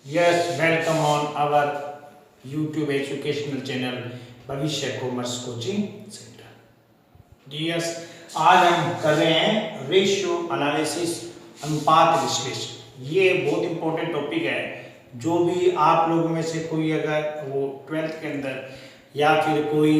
Yes, welcome on our YouTube educational channel भविष्य commerce coaching centre. Yes, आज हम कर रहे हैं रेशियो एनालिसिस, अनुपात विश्लेषण। ये बहुत इंपॉर्टेंट टॉपिक है। जो भी आप लोगों में से कोई अगर वो 12th के अंदर या फिर कोई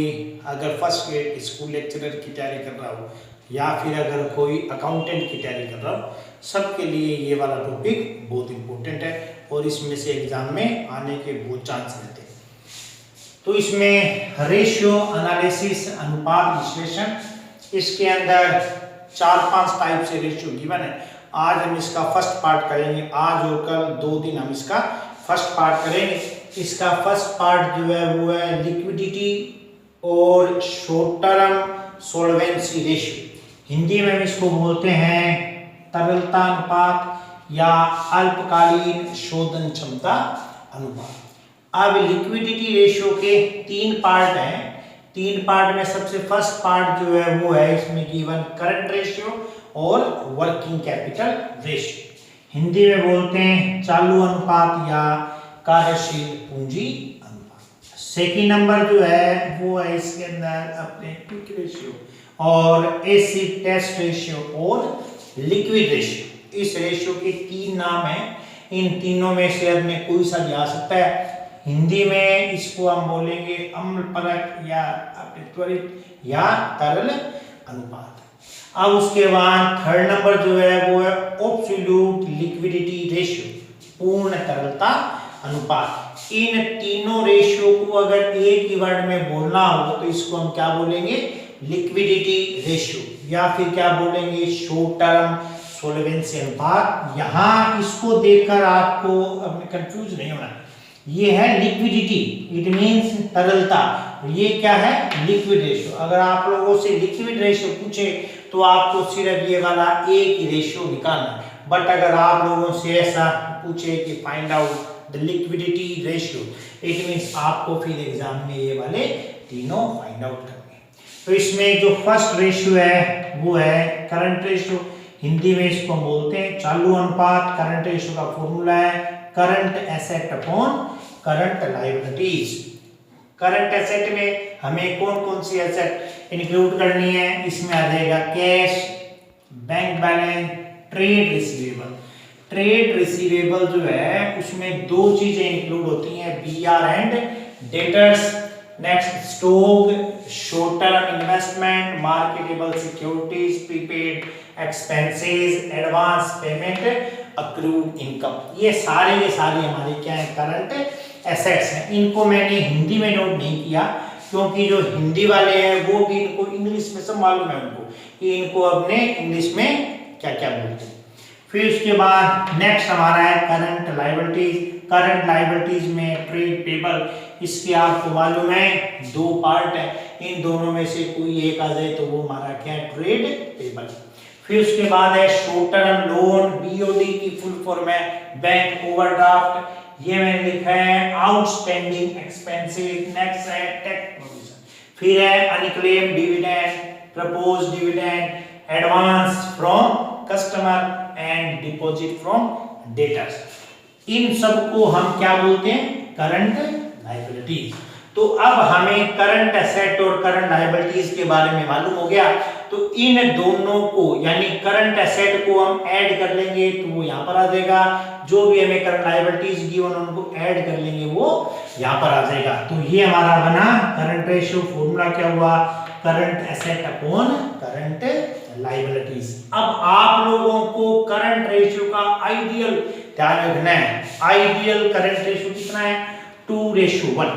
अगर फर्स्ट ग्रेड स्कूल लेक्चरर की तैयारी कर रहा हो या फिर अगर कोई अकाउंटेंट की तैयारी कर रहा हो, सबके लिए ये वाला टॉपिक बहुत इंपॉर्टेंट है और इसमें से एग्जाम में आने के बहुत चांस रहते हैं। तो इसमें रेशियो एनालिसिस, अनुपात विश्लेषण, इसके अंदर 4-5 टाइप से रेशियो गिवन है। आज हम इसका फर्स्ट पार्ट करेंगे। आज और कल 2 दिन हम इसका फर्स्ट पार्ट करेंगे। इसका फर्स्ट पार्ट जो है वो है लिक्विडिटी और short term solvency ratio. Hindi में हम इसको बोलते हैं तरलता अनुपात या अल्पकालीन शोधन क्षमता अनुपात। अब लिक्विडिटी रेशियो के 3 पार्ट हैं। 3 पार्ट में सबसे फर्स्ट पार्ट जो है वो है इसमें गिवन करंट रेशियो और वर्किंग कैपिटल रेशियो। हिंदी में बोलते हैं चालू अनुपात या कार्यशील पूंजी अनुपात। सेकेंड नंबर जो है वो है इसके अंदर अपने क्विक रेशियो और एसिड टेस्ट रेशियो और लिक्विड रेशियो। इस रेशियो के 3 नाम हैं। इन तीनों में से अपने कोई सा भी आ सकता है। हिंदी में इसको हम बोलेंगे अम्लपरक या अपने त्वरित या तरल अनुपात। अब उसके बाद थर्ड नंबर जो है वो है एब्सोल्यूट लिक्विडिटी रेशियो, पूर्ण तरलता अनुपात। इन तीनों रेशियो को अगर एक ही वर्ड में बोलना हो तो इसको हम क्या बोलेंगे? लिक्विडिटी रेशियो या फिर क्या बोलेंगे? शॉर्ट टर्म सॉल्वेंसी अनुपात। यहाँ इसको देखकर आपको अपने कंफ्यूज नहीं होना। ये है लिक्विडिटी, इट मींस तरलता। ये क्या है? Liquid ratio. अगर आप लोगों से लिक्विड रेशियो पूछे तो आपको सिर्फ ये वाला एक ही रेशियो निकालना है। बट अगर आप लोगों से ऐसा पूछे कि find out the liquidity ratio, it means आपको फिर एग्जाम में ये वाले तीनों फाइंड आउट करने। तो इसमें जो फर्स्ट रेशियो है वो है करंट रेशियो। हिंदी में इसको बोलते हैं चालू अनुपात। करंट रेशियो का फॉर्मूला है current asset upon current liabilities. Current asset में हमें कौन कौन सी एसेट इंक्लूड करनी है? इसमें आ जाएगा cash, bank balance, trade receivable. Trade receivable जो है उसमें 2 चीजें इंक्लूड होती हैं, BR and debtors. Next stock, short term investment, marketable securities, prepaid expenses, advance payment, accrued income. ये सारे के सारे हमारे क्या है? करंट एसेट्स हैं। इनको मैंने हिंदी में नोट नहीं किया क्योंकि जो हिंदी वाले हैं वो भी इनको इंग्लिश में सब मालूम है उनको कि इनको अपने इंग्लिश में क्या क्या बोलते हैं। फिर उसके बाद नेक्स्ट हमारा है करंट लायबिलिटीज। करंट लायबिलिटीज में ट्रेड पेबल, इसके आपको मालूम है 2 पार्ट है। इन दोनों में से कोई एक आ जाए तो वो हमारा क्या है? Trade payable. फिर उसके बाद है शॉर्ट टर्म लोन, बीओडी की फुल फॉर्म है बैंक ओवरड्राफ्ट। ये मैंने लिखा है आउटस्टैंडिंग एक्सपेंसेस। नेक्स्ट है टैक्स प्रोविजन। फिर है unclaimed dividend, proposed dividend, advance from customer and deposit from debtors. इन सबको हम क्या बोलते हैं? Current liabilities. तो अब हमें करंट एसेट और करंट लायबिलिटीज के बारे में मालूम हो गया। तो इन दोनों को यानी करंट एसेट को हम ऐड कर लेंगे तो वो यहाँ पर आ जाएगा। जो भी हमें करंट लायबिलिटीज गिवन उनको ऐड कर लेंगे वो यहाँ पर आ जाएगा। तो ये हमारा बना करंट रेशियो। फॉर्मूला क्या हुआ? Current asset upon current liabilities. अब आप लोगों को करंट रेशियो का आइडियल ध्यान रखना है। आइडियल करंट रेशियो कितना है? 2:1।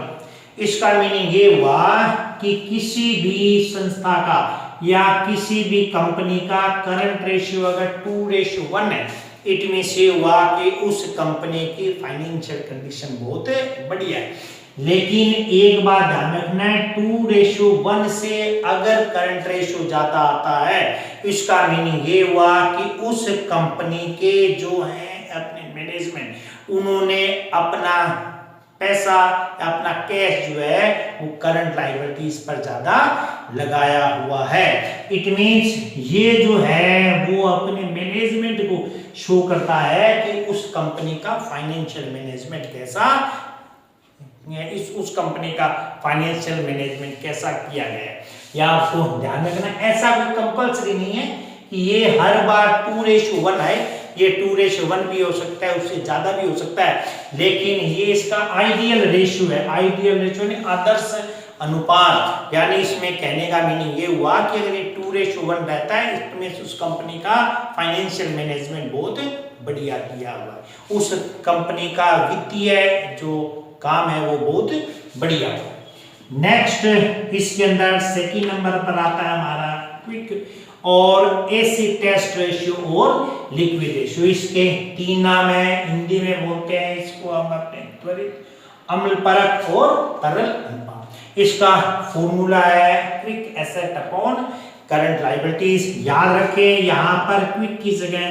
इसका मीनिंग ये हुआ कि किसी भी संस्था का या किसी भी कंपनी का करंट रेशियो अगर 2:1 है, इट मींस ये हुआ कि उस कंपनी की फाइनेंशियल कंडीशन बहुत बढ़िया है। लेकिन एक बात ध्यान रखना है, 2:1 से अगर करंट रेशियो ज्यादा आता है, इसका मीनिंग ये हुआ कि उस कंपनी के जो है अपने मैनेजमेंट, उन्होंने अपना पैसा, अपना कैश जो है वो करंट लायबिलिटीज पर ज्यादा लगाया हुआ है। इट मींस ये जो है वो अपने मैनेजमेंट को शो करता है कि उस कंपनी का फाइनेंशियल मैनेजमेंट कैसा, उस कंपनी का फाइनेंशियल मैनेजमेंट कैसा किया गया है। या आपको ध्यान रखना, ऐसा कोई कंपल्सरी नहीं है कि ये हर बार 2:1 है, ये 2:1 भी हो सकता है, उससे ज्यादा भी हो सकता है, लेकिन ये इसका आइडियल रेशियो है। आइडियल रेशियो ने आदर्श अनुपात, यानी इसमें कहने का मीनिंग ये हुआ कि अगर ये 2:1 रहता है, इसमें उस कंपनी का फाइनेंशियल मैनेजमेंट बहुत बढ़िया किया हुआ है, उस कंपनी का वित्तीय जो काम है वो बहुत बढ़िया है। नेक्स्ट इसके अंदर सेकंड नंबर पर आता है हमारा क्विक और एसिड टेस्ट रेशियो और लिक्विड रेशियो। इसके 3 नाम है, हिंदी में बोलते हैं इसको हम अपने त्वरित, अम्ल परख और तरल अनुपात। इसका फॉर्मूला है quick asset upon current liabilities. याद रखें यहाँ पर क्विक की जगह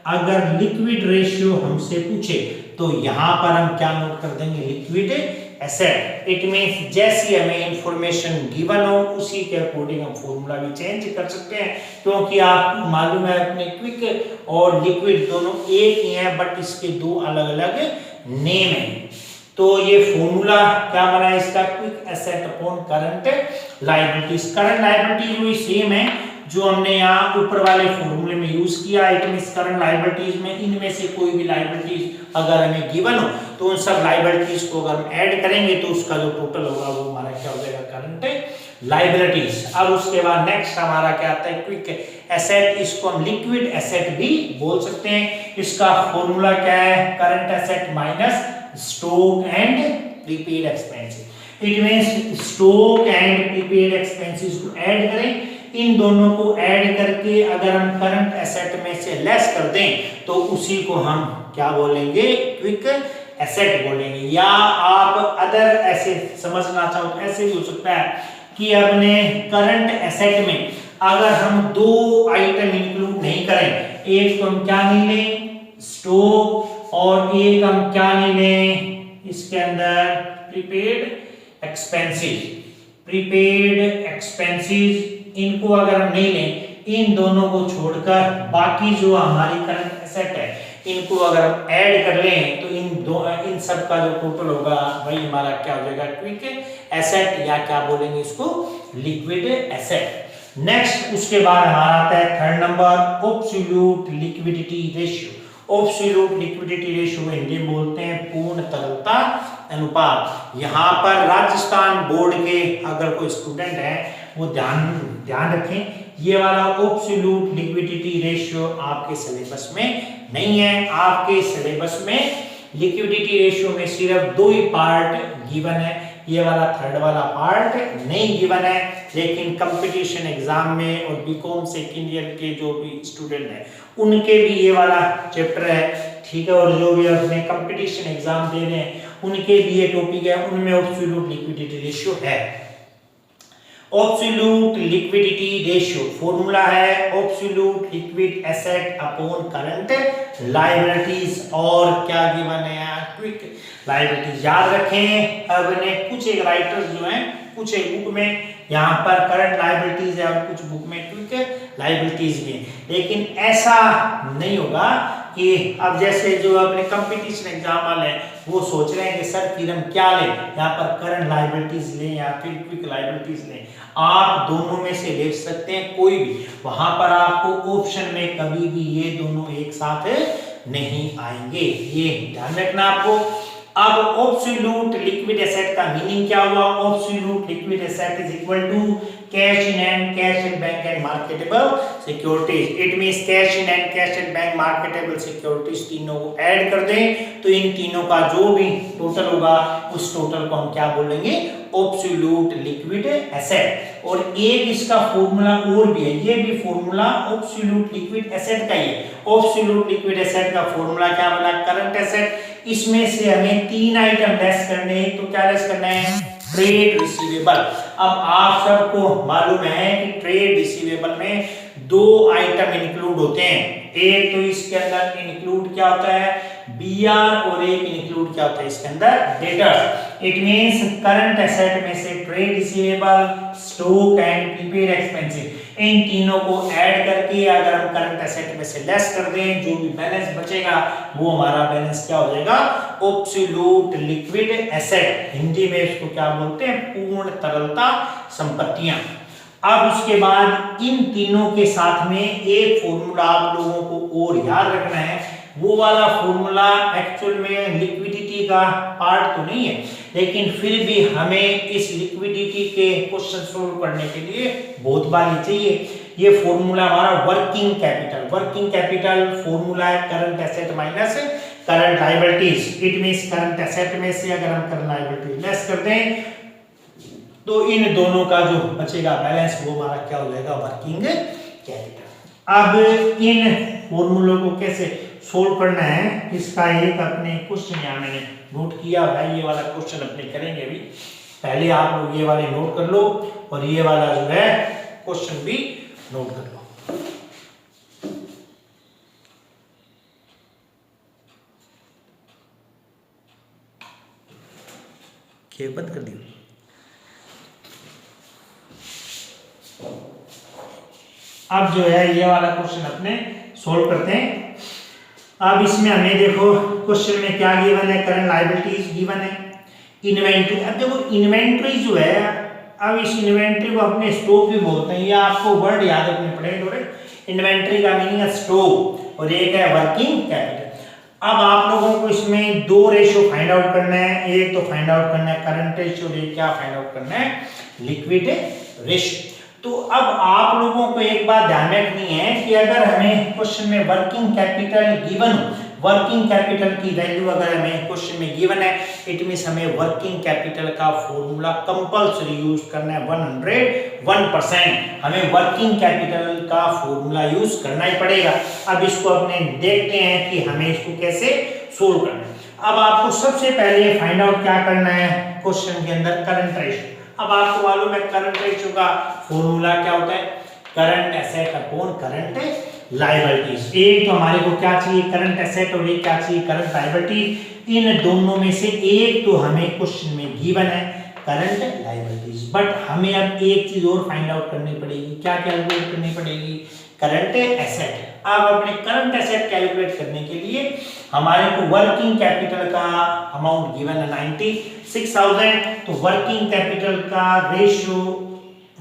अगर लिक्विड रेशियो हमसे पूछे तो यहाँ पर हम क्या नोट कर देंगे, लिक्विड एसेट। इट मींस जैसी हमें इंफॉर्मेशन गिवन हो उसी के अकॉर्डिंग हम फॉर्मूला भी चेंज कर सकते हैं, क्योंकि आपको मालूम है अपने क्विक और लिक्विड दोनों एक ही हैं, बट इसके 2 अलग अलग नेम हैं। तो ये फॉर्मूला क्या बना है इसका, quick asset upon current liabilities. Current liabilities वही सेम है जो हमने यहाँ ऊपर वाले फॉर्मूले में यूज किया। इट मींस करंट लायबिलिटीज में इनमें से कोई भी लायबिलिटीज अगर हमें गिवन हो तो उन सब लायबिलिटीज को अगर हम ऐड करेंगे तो उसका जो टोटल होगा वो हमारा क्या हो जाएगा, करंट लायबिलिटीज। अब उसके बाद नेक्स्ट हमारा क्या आता है, क्विक एसेट। इसको हम लिक्विड एसेट भी बोल सकते हैं। इसका फॉर्मूला क्या है, current asset minus stock and prepaid expenses. It means stock and prepaid expenses को ऐड करें, इन दोनों को ऐड करके अगर हम करंट एसेट में से लेस कर दें तो उसी को हम क्या बोलेंगे, क्विक एसेट बोलेंगे। या आप अदर ऐसे समझना चाहो तो ऐसे भी हो सकता है कि अपने करंट एसेट में अगर हम 2 आइटम इंक्लूड नहीं करें, एक तो हम क्या नहीं लें, स्टॉक, और एक हम क्या नहीं लें इसके अंदर, प्रीपेड एक्सपेंसेस। प्रीपेड एक्सपेंसेस इनको अगर हम नहीं लें, इन दोनों को छोड़कर बाकी जो हमारी करंट एसेट है इनको अगर हम ऐड कर लें तो इन सब का जो टोटल होगा वही हमारा क्या हो जाएगा, क्विक एसेट, या क्या बोलेंगे इसको, लिक्विड एसेट। नेक्स्ट उसके बाद हमारा आता है third number, absolute liquidity ratio. Absolute liquidity ratio Hindi में बोलते हैं पूर्ण तरलता अनुपात। यहाँ पर राजस्थान बोर्ड के अगर कोई स्टूडेंट है वो ध्यान रखें, ये वाला एब्सोल्यूट लिक्विडिटी रेशियो आपके सिलेबस में नहीं है। आपके सिलेबस में लिक्विडिटी रेशियो में सिर्फ 2 ही पार्ट गिवन है, ये वाला थर्ड वाला पार्ट नहीं गिवन है। लेकिन कंपटीशन एग्जाम में और बीकॉम सेकेंड ईयर के जो भी स्टूडेंट हैं उनके भी ये वाला चैप्टर है, ठीक है, और जो भी अपने कंपटीशन एग्जाम दे रहे हैं उनके भी ये टॉपिक है, उनमें एब्सोल्यूट लिक्विडिटी रेशियो है। एब्सोल्यूट लिक्विडिटी रेशियो फॉर्मूला है absolute liquid asset upon current liabilities, और क्या गिवन है यहाँ, क्विक लायबिलिटीज। याद रखें, अब ने कुछ एक राइटर्स जो हैं कुछ एक बुक में यहाँ पर करंट लायबिलिटीज है और कुछ बुक में क्विक लायबिलिटीज भी है, लेकिन ऐसा नहीं होगा कि अब जैसे जो अपने कंपटीशन एग्जाम वाले हैं वो सोच रहे हैं कि सर फिर हम क्या लें, यहाँ पर करंट लायबिलिटीज लें या फिर क्विक लायबिलिटीज लें। आप दोनों में से ले सकते हैं कोई भी, वहां पर आपको ऑप्शन में कभी भी ये दोनों एक साथ नहीं आएंगे, ये ध्यान रखना आपको। अब एब्सोल्यूट लिक्विड एसेट का मीनिंग क्या हुआ, absolute liquid asset is equal to cash in hand, cash in bank and marketable securities. It means cash in hand, cash in bank, marketable securities तीनों को ऐड कर दें तो इन तीनों का जो भी टोटल होगा उस टोटल को हम क्या बोलेंगे, एब्सोल्यूट लिक्विड एसेट। और एक इसका फॉर्मूला और भी है, ये भी फॉर्मूला एब्सोल्यूट लिक्विड एसेट का ही है। एब्सोल्यूट लिक्विड एसेट का फॉर्मूला क्या बना, करंट एसेट। इसमें से हमें 3 आइटम लेस करने हैं, तो क्या लेस करना है, ट्रेड रिसीवेबल। अब आप सबको मालूम है कि ट्रेड रिसीवेबल में 2 आइटम इंक्लूड होते हैं, एक तो इसके अंदर इंक्लूड क्या होता है, बीआर, और एक इंक्लूड क्या होता है इसके अंदर, debtors. It means current asset में से trade receivable, stock and prepaid expenses, इन तीनों को ऐड करके अगर हम करंट एसेट में से लेस कर दें, जो भी बैलेंस बचेगा वो हमारा बैलेंस क्या हो जाएगा, एब्सोल्यूट लिक्विड एसेट। हिंदी में इसको क्या बोलते हैं, पूर्ण तरलता संपत्तियां। अब उसके बाद इन तीनों के साथ में एक फॉर्मूला आप लोगों को और याद रखना है, वो वाला फॉर्मूला एक्चुअल में लिक्विडिटी का पार्ट तो नहीं है, लेकिन फिर भी हमें इस लिक्विडिटी के क्वेश्चन सोल्व करने के लिए बहुत बार ये चाहिए। ये फॉर्मूला हमारा वर्किंग कैपिटल फॉर्मूला है current asset minus current liabilities. It means current asset में से अगर हम करंट लायबिलिटी लेस कर दें तो इन दोनों का जो बचेगा बैलेंस वो हमारा क्या हो जाएगा, वर्किंग कैपिटल। अब इन फॉर्मूलों को कैसे सोल्व करना है, इसका एक अपने क्वेश्चन यहाँ मैंने नोट किया है, ये वाला क्वेश्चन अपने करेंगे अभी। पहले आप लोग ये वाले नोट कर लो और ये वाला जो है क्वेश्चन भी नोट कर लो। ये बंद कर दिया। अब जो है ये वाला क्वेश्चन अपने सोल्व करते हैं। अब इसमें हमें देखो क्वेश्चन में क्या गिवन है, करंट लायबिलिटीज गिवन है, इन्वेंट्री। अब देखो इन्वेंट्री जो है, अब इस इन्वेंट्री को अपने स्टॉक भी बोलते हैं, ये आपको वर्ड याद रखने पड़ेंगे थोड़े। इन्वेंट्री का मीनिंग है स्टॉक और एक है वर्किंग कैपिटल। अब आप लोगों को इसमें दो रेशियो फाइंड आउट करना है, एक तो फाइंड आउट करना है करंट रेशियो, एक क्या फाइंड आउट करना है, लिक्विड रेशियो। तो अब आप लोगों को एक बात ध्यान रखनी है कि अगर हमें क्वेश्चन में वर्किंग कैपिटल गिवन हो, वर्किंग कैपिटल की वैल्यू अगर हमें क्वेश्चन में गिवन है, इट मींस हमें वर्किंग कैपिटल का फॉर्मूला कंपल्सरी यूज करना है 101%। हमें वर्किंग कैपिटल का फॉर्मूला यूज करना ही पड़ेगा। अब इसको अपने देखते हैं कि हमें इसको कैसे सोल्व करना है। अब आपको सबसे पहले फाइंड आउट क्या करना है क्वेश्चन के अंदर, करंट रेशियो। अब आपको मालूम है करंट रेशियो का फॉर्मूला क्या होता है, current asset upon current liabilities. एक तो हमारे को क्या चाहिए, करंट एसेट, और एक क्या चाहिए, करंट लायबिलिटीज। इन दोनों में से एक तो हमें क्वेश्चन में गिवन है करंट लायबिलिटीज, बट हमें अब एक चीज और फाइंड आउट करनी पड़ेगी। क्या कैलकुलेट करनी पड़ेगी, करंट एसेट। अब अपने करंट एसेट कैलकुलेट करने के लिए हमारे को वर्किंग कैपिटल का अमाउंट गिवन है 96,000। तो वर्किंग कैपिटल का रेशियो,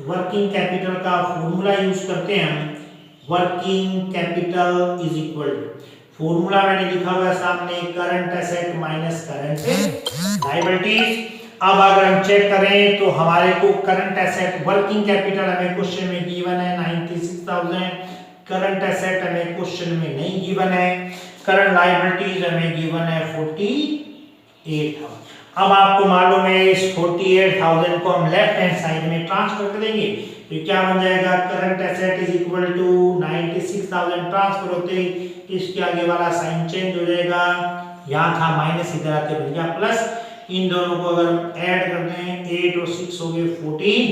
वर्किंग कैपिटल का फॉर्मूला यूज करते हैं हम, working capital is equal to, formula मैंने लिखा हुआ है सामने, current asset minus current liabilities. अब अगर हम चेक करें तो हमारे को करंट एसेट, वर्किंग कैपिटल हमें क्वेश्चन में गिवन है 96,000, करंट एसेट हमें क्वेश्चन में नहीं गिवन है, करंट लायबिलिटीज हमें गिवन है 48,000। अब आपको मालूम है इस 48,000 को हम लेफ्ट हैंड साइड में ट्रांसफर कर देंगे तो क्या बन जाएगा, current asset is equal to 96,000 transfer होते इसके आगे वाला साइन चेंज हो जाएगा, यहाँ था माइनस, इधर आके बन गया प्लस। इन दोनों को अगर हम ऐड कर दें 8 और 6 हो गए 14,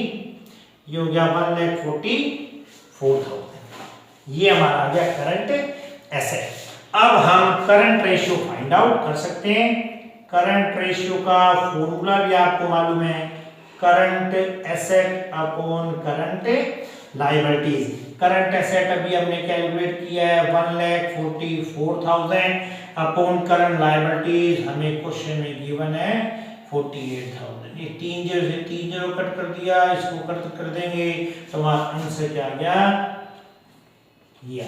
ये हो गया 1,44,000। ये हमारा आ गया करंट एसेट। अब हम करंट रेशियो फाइंड आउट कर सकते हैं। करंट रेशियो का फॉर्मूला भी आपको मालूम है, current asset upon current liabilities. Current asset अभी हमने कैलकुलेट किया है 1,44,000 अपॉन करंट लायबिलिटीज हमें क्वेश्चन में गिवन है 48,000। ये 3 0 से 3 0 कट कर दिया, इसको कट कर देंगे तो हमारा आंसर क्या आ गया, ये।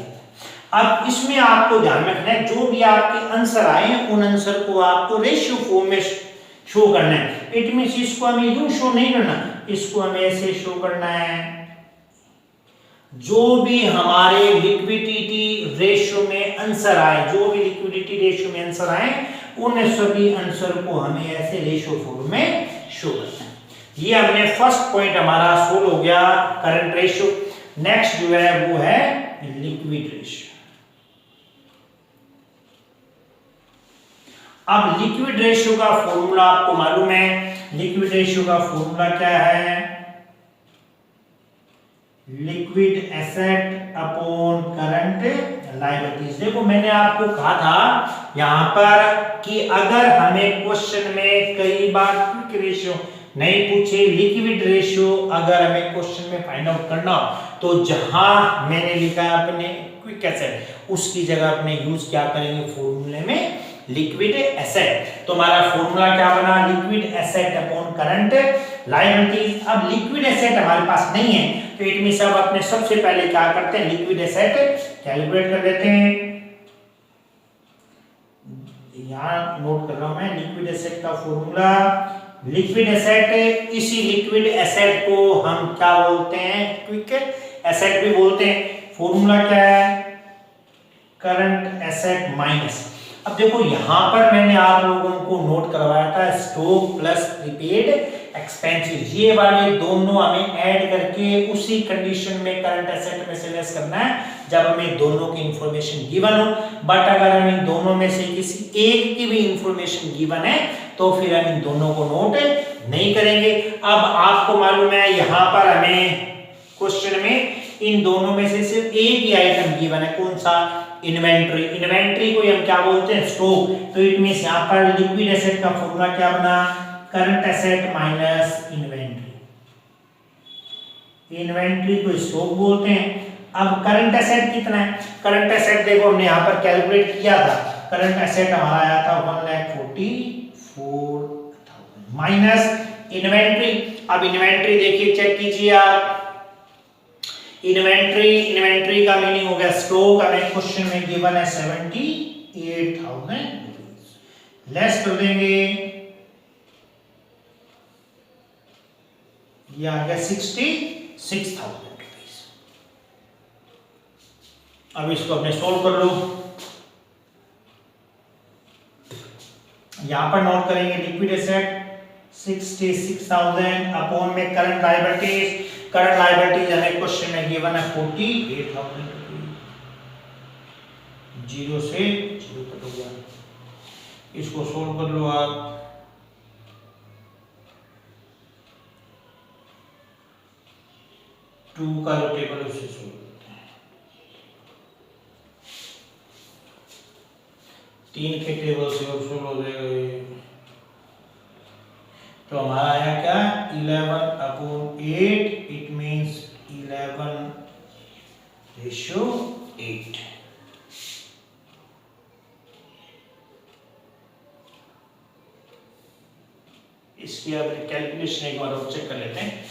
अब इसमें आपको ध्यान रखना है जो भी आपके आंसर आए उन आंसर को आपको रेशियो फॉर्म में शो करना है। इट मींस इसको हमें यूं शो नहीं करना, इसको हमें ऐसे शो करना है। जो भी हमारे लिक्विडिटी रेशियो में आंसर आए, जो भी लिक्विडिटी रेशियो में आंसर आए उन सभी आंसर को हमें ऐसे रेशियो फॉर्म में शो करना है। ये हमने फर्स्ट पॉइंट हमारा सोल्व हो गया, करंट रेशियो। नेक्स्ट जो है वो है लिक्विड रेशियो। अब लिक्विड रेशियो का फॉर्मूला आपको मालूम है, लिक्विड रेशियो का फॉर्मूला क्या है, liquid asset upon current liabilities. देखो मैंने आपको कहा था यहां पर कि अगर हमें क्वेश्चन में कई बार क्विक रेशियो नहीं पूछे, लिक्विड रेशियो अगर हमें क्वेश्चन में फाइंड आउट करना हो तो जहां मैंने लिखा है अपने क्विक एसेट उसकी जगह अपने यूज क्या करेंगे फॉर्मूले में लिक्विड एसेट। तो हमारा फॉर्मूला क्या बना, liquid asset upon current liabilities. अब लिक्विड एसेट हमारे पास नहीं है तो इट मींस अब अपने सबसे पहले क्या करते हैं, लिक्विड एसेट कैलकुलेट कर लेते हैं। यहां नोट कर रहा हूं मैं लिक्विड एसेट का फॉर्मूला। लिक्विड एसेट, इसी लिक्विड एसेट को हम क्या बोलते हैं, क्विक एसेट भी बोलते हैं। फॉर्मूला क्या है, करंट एसेट माइनस। अब देखो यहां पर मैंने आप लोगों को नोट करवाया था स्टॉक प्लस प्रीपेड एक्सपेंसेस, ये वाले दोनों हमें ऐड करके उसी कंडीशन में करंट एसेट में से लेस करना है जब हमें दोनों की इंफॉर्मेशन गिवन हो। बट अगर हम इन दोनों में से किसी एक की भी इंफॉर्मेशन गिवन है तो फिर हम इन दोनों को नोट नहीं करेंगे। अब आपको मालूम है यहां पर हमें क्वेश्चन में इन दोनों में से सिर्फ एक ही आइटम गिवन है, कौन सा, इन्वेंट्री। इन्वेंट्री को हम क्या बोलते हैं, स्टॉक। तो इट मींस यहां पर लिक्विड एसेट का फॉर्मूला क्या बना, current asset minus inventory. Inventory को स्टॉक बोलते हैं। अब करंट एसेट कितना है, करंट एसेट देखो हमने यहां पर कैलकुलेट किया था, करंट एसेट हमारा आया था 1,44,000 माइनस इन्वेंट्री। अब इन्वेंट्री देखिए चेक कीजिए आप, इन्वेंट्री का मीनिंग हो गया स्टॉक, हमें क्वेश्चन में गिवन है 78,000 लेस कर देंगे, ये आ गया 66,000 रुपीज। अब इसको अपने सोल्व कर लो। यहां पर नोट करेंगे लिक्विड एसेट 66,000 अपॉन में करंट लायबिलिटीज। करंट लायबिलिटीज हमें क्वेश्चन में गिवन है 48,000 रुपीज। 0 से 0 तक हो गया। इसको सोल्व कर लो आप। टू का जो टेबल है उससे सोल्व करते हैं। 3 के टेबल से और सोल्व हो जाएगा ये। तो हमारा आया क्या, 11/8, इट मींस 11:8। इसकी अब कैलकुलेशन एक बार और चेक कर लेते हैं।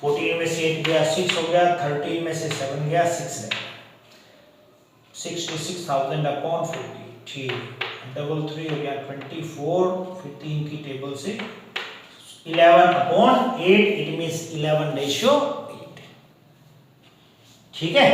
14 में से 8 गया 6 हो गया, 13 में से 7 गया 6 है, 66,000 अपॉन 40, ठीक, 3 हो गया 24, फिर 3 की टेबल से 11/8, इट मींस 11:8। ठीक है,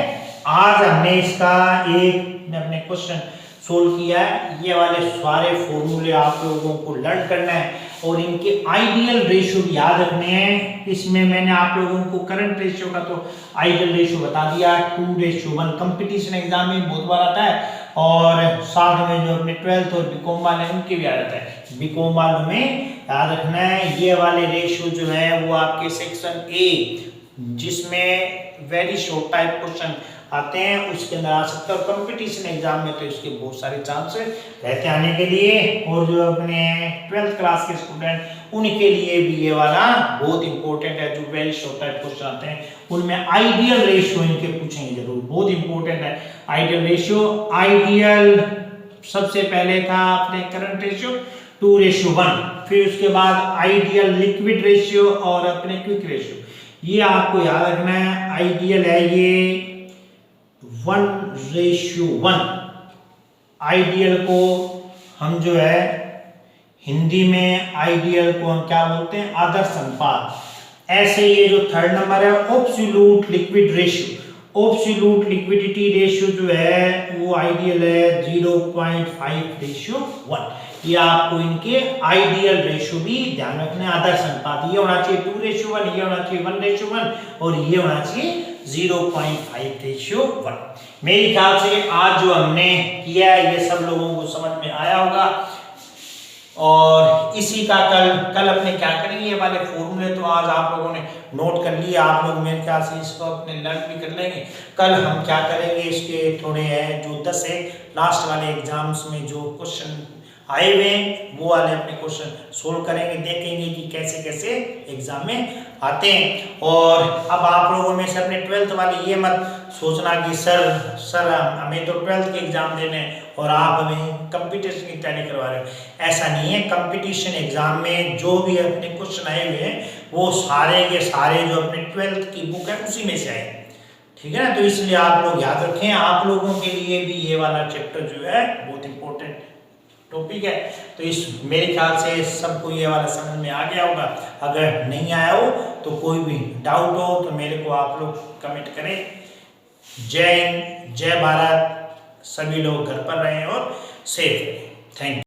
आज हमने इसका एक अपने क्वेश्चन सोल्व किया है। ये वाले सारे फॉर्मूले आप लोगों को लर्न करना है और इनके आइडियल रेशियो याद रखने हैं। इसमें मैंने आप लोगों को करंट रेशियो का तो आइडियल रेशियो बता दिया, 2:1। कंपटीशन एग्जाम में बहुत बार आता है और साथ में जो अपने 12th और बीकॉम वाले उनके भी आ जाता है। बीकॉम वालों में याद रखना है ये वाले रेशियो जो है वो आपके सेक्शन ए जिसमें वेरी शॉर्ट टाइप क्वेश्चन आते हैं उसके अंदर आ सकता है, और कंपटीशन एग्जाम में तो इसके बहुत सारे चांस रहते हैं आने के लिए। और जो अपने 12th क्लास के स्टूडेंट उनके लिए भी ये वाला बहुत इंपॉर्टेंट है, जो वेरी शॉर्ट टाइप क्वेश्चन आते हैं उनमें आइडियल रेशियो इनके पूछेंगे जरूर, बहुत इंपॉर्टेंट है आइडियल रेशियो। आइडियल सबसे पहले था अपने करंट रेशियो 2:1, फिर उसके बाद आइडियल लिक्विड रेशियो और अपने क्विक रेशियो। ये आपको याद रखना है, आइडियल है ये 1:1। आइडियल को हम जो है हिंदी में आइडियल को हम क्या बोलते हैं, आदर्श अनुपात। ऐसे ये जो थर्ड नंबर है absolute liquid ratio, absolute liquidity ratio जो है वो आइडियल है 0.5:1। ये आपको इनके आइडियल रेशियो भी ध्यान रखना है, आदर्श अनुपात। ये होना चाहिए 2:1, ये होना चाहिए 1:1 और ये होना चाहिए 0.5:1। मेरे ख्याल से आज जो हमने किया है ये सब लोगों को समझ में आया होगा। और इसी का कल अपने क्या करेंगे, ये वाले फॉर्मूले तो आज आप लोगों ने नोट कर लिए, आप लोग मेरे ख्याल से इसको अपने लर्न भी कर लेंगे। कल हम क्या करेंगे, इसके थोड़े हैं जो 10 है लास्ट वाले एग्जाम्स में जो क्वेश्चन आए हुए हैं वो वाले अपने क्वेश्चन सोल्व करेंगे, देखेंगे कि कैसे कैसे एग्जाम में आते हैं। और अब आप लोगों में से अपने 12th वाले ये मत सोचना कि सर हमें तो 12th के एग्जाम देने हैं और आप हमें कंपटीशन की तैयारी करवा रहे हो। ऐसा नहीं है, कंपटीशन एग्जाम में जो भी अपने क्वेश्चन आए हुए हैं वो सारे के सारे जो अपने 12th की बुक है उसी में से आए, ठीक है ना। तो इसलिए आप लोग याद रखें, आप लोगों के लिए भी ये वाला चैप्टर जो है बहुत इंपॉर्टेंट टॉपिक है। तो इस मेरे ख्याल से सबको ये वाला समझ में आ गया होगा। अगर नहीं आया हो तो कोई भी डाउट हो तो मेरे को आप लोग कमेंट करें। जय हिंद, जय भारत, सभी लोग घर पर रहें और सेफ रहें। Thank you.